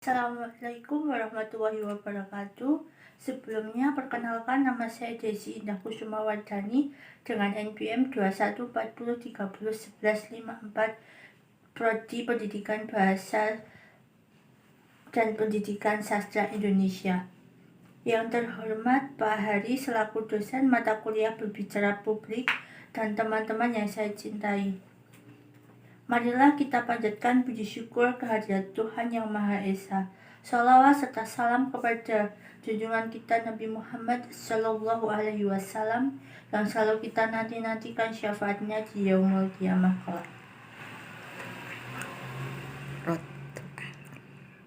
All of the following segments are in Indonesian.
Assalamualaikum warahmatullahi wabarakatuh. Sebelumnya perkenalkan, nama saya Desi Indah Kusuma Wardani dengan NPM 2140301154, Prodi Pendidikan Bahasa dan Pendidikan Sastra Indonesia. Yang terhormat Pak Hari selaku dosen mata kuliah berbicara publik dan teman-teman yang saya cintai. Marilah kita panjatkan puji syukur kehadirat Tuhan Yang Maha Esa. Sholawat serta salam kepada junjungan kita Nabi Muhammad Sallallahu Alaihi Wasallam yang selalu kita nanti-nantikan syafaatnya di yaumul qiyamah kelak.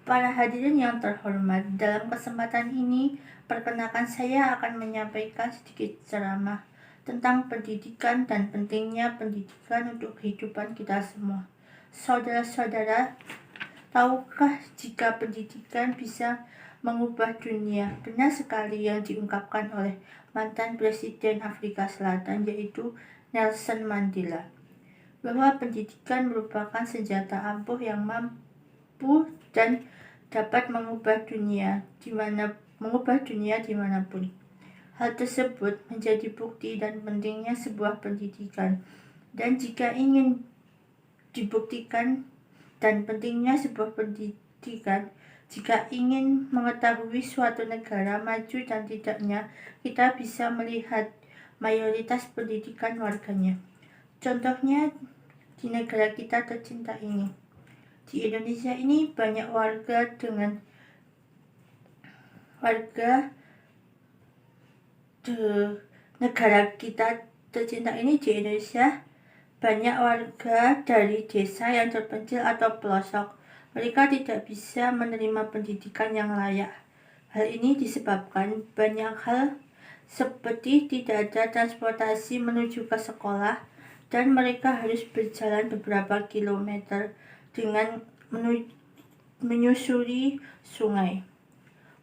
Para hadirin yang terhormat, dalam kesempatan ini perkenalkan saya akan menyampaikan sedikit ceramah tentang pendidikan dan pentingnya pendidikan untuk kehidupan kita semua. Saudara-saudara, tahukah jika pendidikan bisa mengubah dunia? Benar sekali yang diungkapkan oleh mantan Presiden Afrika Selatan, yaitu Nelson Mandela, bahwa pendidikan merupakan senjata ampuh yang mampu dan dapat mengubah dunia dimanapun. Hal tersebut menjadi bukti dan pentingnya sebuah pendidikan. Dan jika ingin dibuktikan dan pentingnya sebuah pendidikan, jika ingin mengetahui suatu negara maju dan tidaknya, kita bisa melihat mayoritas pendidikan warganya. Contohnya di negara kita tercinta ini. Di Indonesia ini banyak negara kita tercinta ini di Indonesia banyak warga dari desa yang terpencil atau pelosok. Mereka tidak bisa menerima pendidikan yang layak. Hal ini disebabkan banyak hal seperti tidak ada transportasi menuju ke sekolah dan mereka harus berjalan beberapa kilometer dengan menyusuri sungai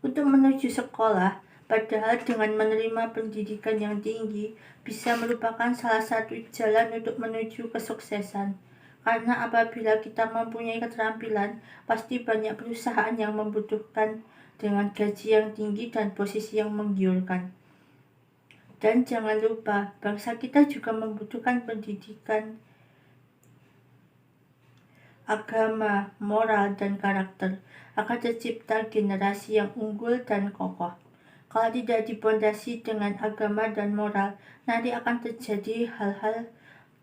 untuk menuju sekolah. Padahal dengan menerima pendidikan yang tinggi bisa merupakan salah satu jalan untuk menuju kesuksesan. Karena apabila kita mempunyai keterampilan, pasti banyak perusahaan yang membutuhkan dengan gaji yang tinggi dan posisi yang menggiurkan. Dan jangan lupa, bangsa kita juga membutuhkan pendidikan agama, moral, dan karakter agar tercipta generasi yang unggul dan kokoh. Kalau tidak dipondasi dengan agama dan moral, nanti akan terjadi hal-hal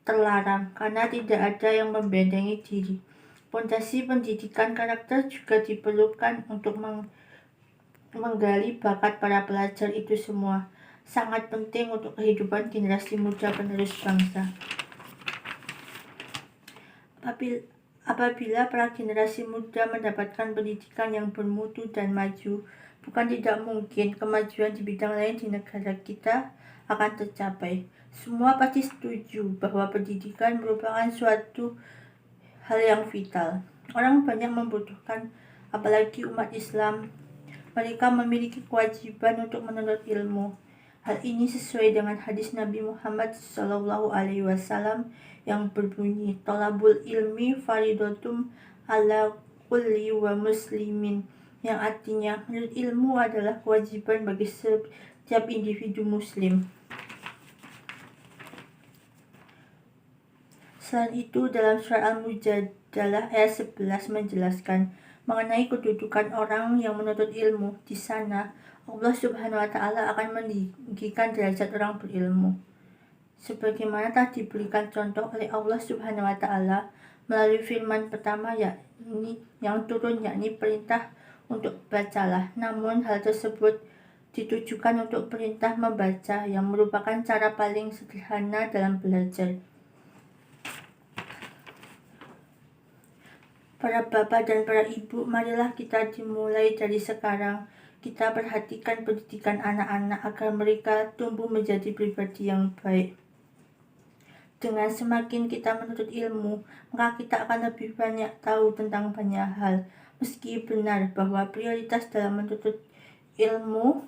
terlarang karena tidak ada yang membentengi diri. Pondasi pendidikan karakter juga diperlukan untuk menggali bakat para pelajar. Itu semua sangat penting untuk kehidupan generasi muda penerus bangsa. Apabila para generasi muda mendapatkan pendidikan yang bermutu dan maju, bukan tidak mungkin kemajuan di bidang lain di negara kita akan tercapai. Semua pasti setuju bahwa pendidikan merupakan suatu hal yang vital. Orang banyak membutuhkan, apalagi umat Islam. Mereka memiliki kewajiban untuk menuntut ilmu. Hal ini sesuai dengan hadis Nabi Muhammad SAW yang berbunyi, "Thalabul ilmi faridatum ala kulli wa muslimin", yang artinya menuntut ilmu adalah kewajiban bagi setiap individu muslim. Selain itu, dalam surah Al-Mujadalah ayat 11 menjelaskan mengenai kedudukan orang yang menuntut ilmu. Di sana, Allah Subhanahu wa Ta'ala akan meninggikan derajat orang berilmu. Sebagaimana telah diberikan contoh oleh Allah Subhanahu wa Ta'ala melalui firman pertama yang turun, yakni perintah untuk bacalah. Namun hal tersebut ditujukan untuk perintah membaca yang merupakan cara paling sederhana dalam belajar. Para bapak dan para ibu, marilah kita dimulai dari sekarang. Kita perhatikan pendidikan anak-anak agar mereka tumbuh menjadi pribadi yang baik. Dengan semakin kita menuntut ilmu, maka kita akan lebih banyak tahu tentang banyak hal. Meski benar bahwa prioritas dalam menuntut ilmu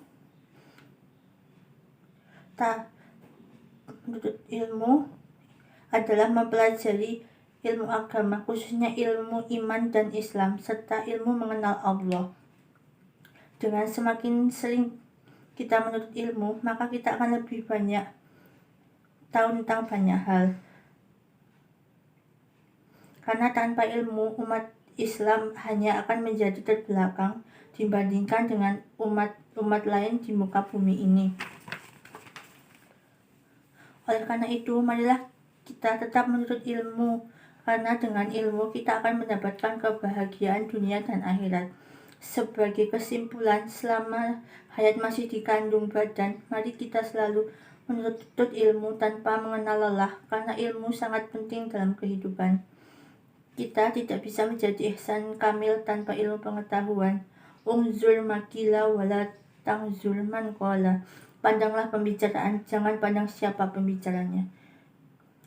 adalah mempelajari ilmu agama, khususnya ilmu iman dan Islam, serta ilmu mengenal Allah. Dengan semakin sering kita menuntut ilmu, maka kita akan lebih banyak tahu tentang banyak hal. Karena tanpa ilmu, umat Islam hanya akan menjadi terbelakang dibandingkan dengan umat lain di muka bumi ini. Oleh karena itu, marilah kita tetap menuntut ilmu, karena dengan ilmu kita akan mendapatkan kebahagiaan dunia dan akhirat. Sebagai kesimpulan, selama hayat masih dikandung badan, mari kita selalu menuntut ilmu tanpa mengenal lelah, karena ilmu sangat penting dalam kehidupan. Kita tidak bisa menjadi ihsan kamil tanpa ilmu pengetahuan. Unzur makila wala tangzur man qala. Pandanglah pembicaraan, jangan pandang siapa pembicaranya.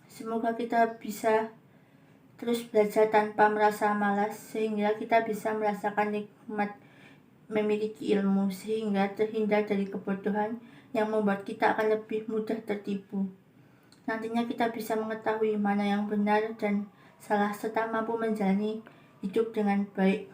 Semoga kita bisa terus belajar tanpa merasa malas, sehingga kita bisa merasakan nikmat memiliki ilmu, sehingga terhindar dari kebodohan yang membuat kita akan lebih mudah tertipu. Nantinya kita bisa mengetahui mana yang benar dan salah, serta mampu menjalani hidup dengan baik.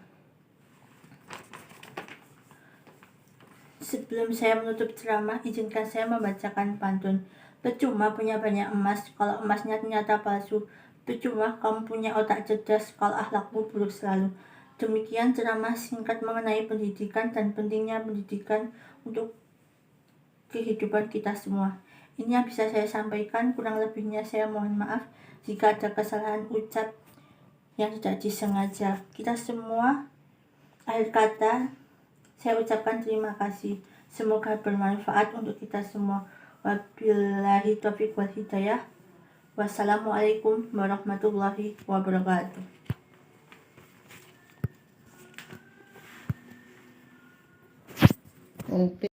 Sebelum saya menutup ceramah, izinkan saya membacakan pantun. Percuma punya banyak emas kalau emasnya ternyata palsu. Percuma kamu punya otak cerdas kalau akhlakmu buruk selalu. Demikian ceramah singkat mengenai pendidikan dan pentingnya pendidikan untuk kehidupan kita semua. Ini yang bisa saya sampaikan, kurang lebihnya saya mohon maaf jika ada kesalahan ucap yang tidak disengaja. Kita semua, akhir kata, saya ucapkan terima kasih. Semoga bermanfaat untuk kita semua. Wabillahi taufiq wal hidayah. Wassalamualaikum warahmatullahi wabarakatuh. Oke.